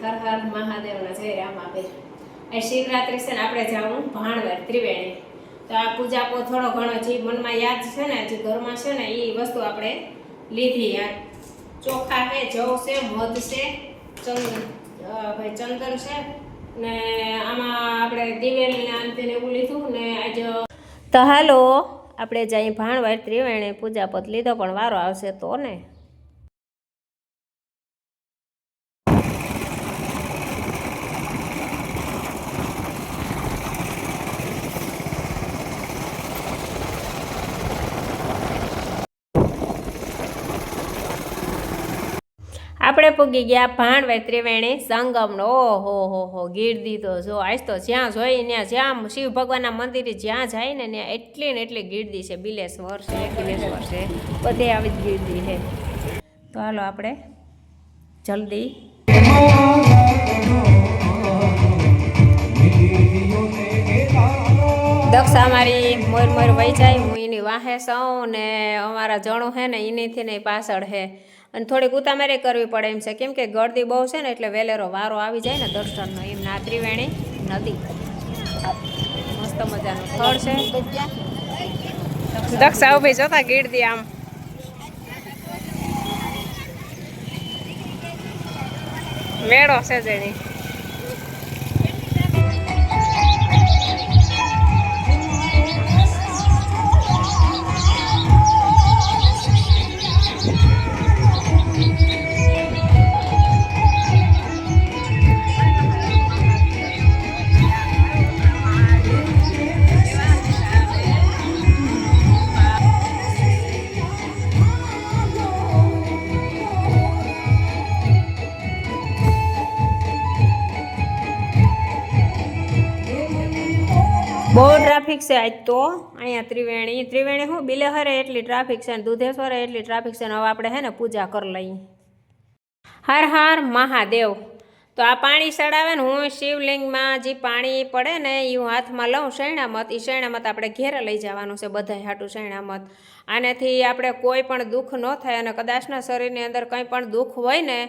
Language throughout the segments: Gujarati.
હર હર મહાદેવના જય રામાબેન. આ શિવરાત્રી છે ને આપણે જાવું ભાણવર ત્રિવેણી. તો આ પૂજાપો થોડો ઘણો જે મનમાં યાદ છે ને જે ઘરમાં છે ને એ વસ્તુ આપણે લીધી. યાર ચોખા છે, જવ છે, મધ છે, ભાઈ ચંદન છે ને આમાં આપણે દિવેલને અંતને એવું લીધું ને આજ તો હાલો આપણે જઈ ભાણવર ત્રિવેણી પૂજાપત લીધો પણ વારો આવશે તો ને. આપણે પૂગી ગયા ભાણવર ત્રિવેણી સંગમનો. ઓહો ગીરદી તો જો આજ તો જ્યાં જોઈ ત્યાં જ્યાં શિવ ભગવાનના મંદિરે જ્યાં જાય ને ત્યાં એટલી ને એટલી ગીરદી છે. બિલેશ્વર છે, બિલેશ્વર છે, બધે આવી જ ગીરદી છે. તો હાલો આપણે જલ્દી દક્ષા અમારી મોર મોર વહી જાય, હું એની વાહે સૌ ને અમારા જણું છે ને એનીથી ને પાછળ છે. અને થોડીક ઉતામેરે કરવી પડે એમ છે કેમ કે ગળદી બહુ છે ને એટલે વેલેરો વારો આવી જાય ને દર્શનનો. એમ ના ત્રિવેણી નદી મસ્ત મજાનું સ્થળ છે. દક્ષા ઉભી જોતા ગીરદી આમ મેળો છે જેની. બહુ ટ્રાફિક છે આજ તો અહીંયા ત્રિવેણી શું બિલેહરે એટલી ટ્રાફિક છે ને દુધેશ્વરે એટલી ટ્રાફિક છે ને. હવે આપણે હે ને પૂજા કરી લઈએ. હર હર મહાદેવ. તો આ પાણી ચડાવે ને હું શિવલિંગમાં જે પાણી પડે ને એ હું હાથમાં લઉં શૈણામત. એ શૈણામત આપણે ઘેરે લઈ જવાનું છે બધા હાટું શૈણામત. આનાથી આપણે કોઈ પણ દુઃખ ન થાય અને કદાચના શરીરની અંદર કંઈ પણ દુઃખ હોય ને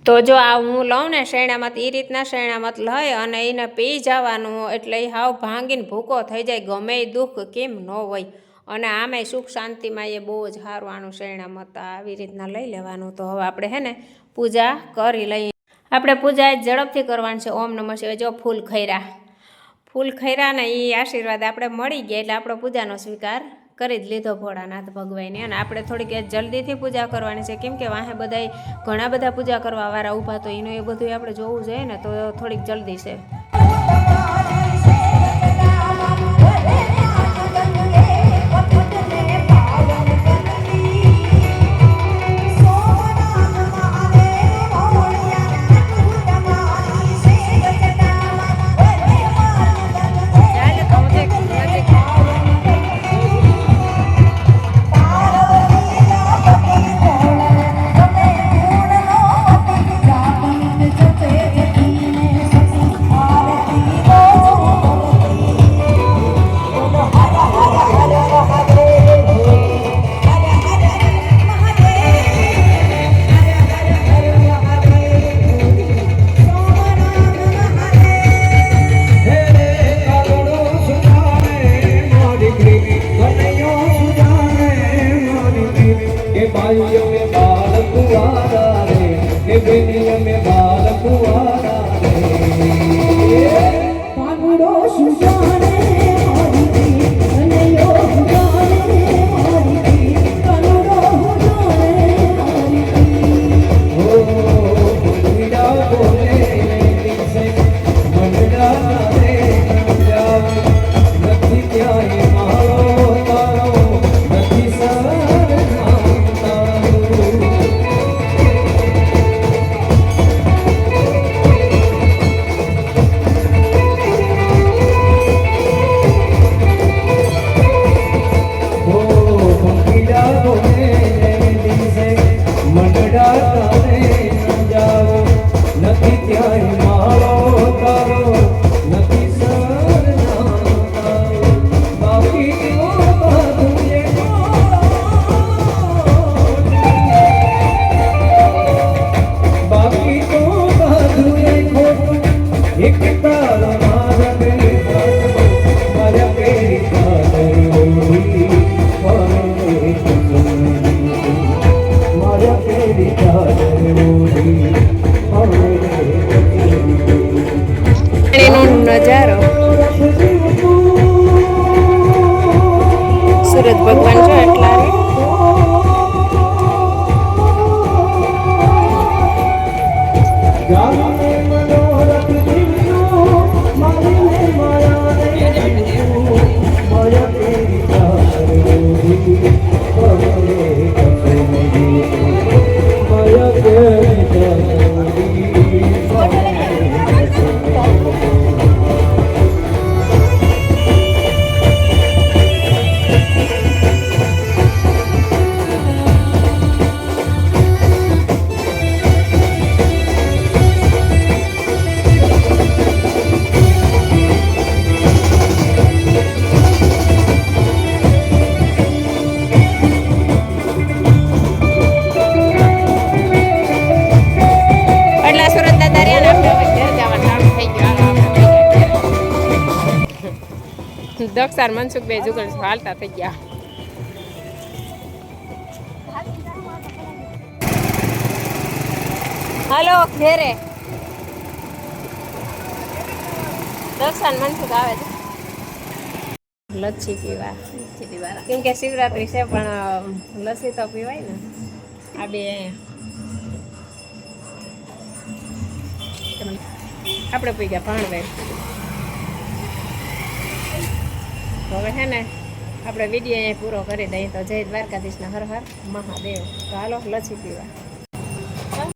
તો જો આ હું લઉં ને શૈણામત એ રીતના શૈણામત લઈ અને એને પી જવાનું એટલે એ હાવ ભાંગીને ભૂકો થઈ જાય. ગમે એ દુઃખ કેમ ન હોય અને આમેય સુખ શાંતિમાં એ બહુ જ સારું આનું શૈણામત આવી રીતના લઈ લેવાનું. તો હવે આપણે હે ને પૂજા કરી લઈએ. આપણે પૂજા ઝડપથી કરવાની છે. ઓમ નમઃ શિવાય. જો ફૂલ ખૈરા ને એ આશીર્વાદ આપણે મળી ગયા એટલે આપણો પૂજાનો સ્વીકાર કરી જ લીધો ભોળાનાથ ભગવાનને. અને આપણે થોડીક જલ્દીથી પૂજા કરવાની છે કેમ કે વાહે બધાય ઘણા બધા પૂજા કરવા વાળા ઊભા તો એનું એ બધું આપણે જોવું જોઈએ ને તો થોડીક જલ્દી છે. દક્ષાર મનસુખ બે જુગલ હાલતા થઈ ગયા. હાલો ઘેરે દક્ષાર મનસુખ આવે છે લચ્છી પીવા. કેમ કે શિવરાત્રી છે પણ લસ્સી તો પીવાય ને. આ બે આપણે પી ગયા ભાણવેર. હવે છે ને આપણે વિડીયો અહીંયા પૂરો કરી દઈએ. તો જય દ્વારકાધીશના હર હર મહાદેવ. તો હાલો લચ્છી પીવા.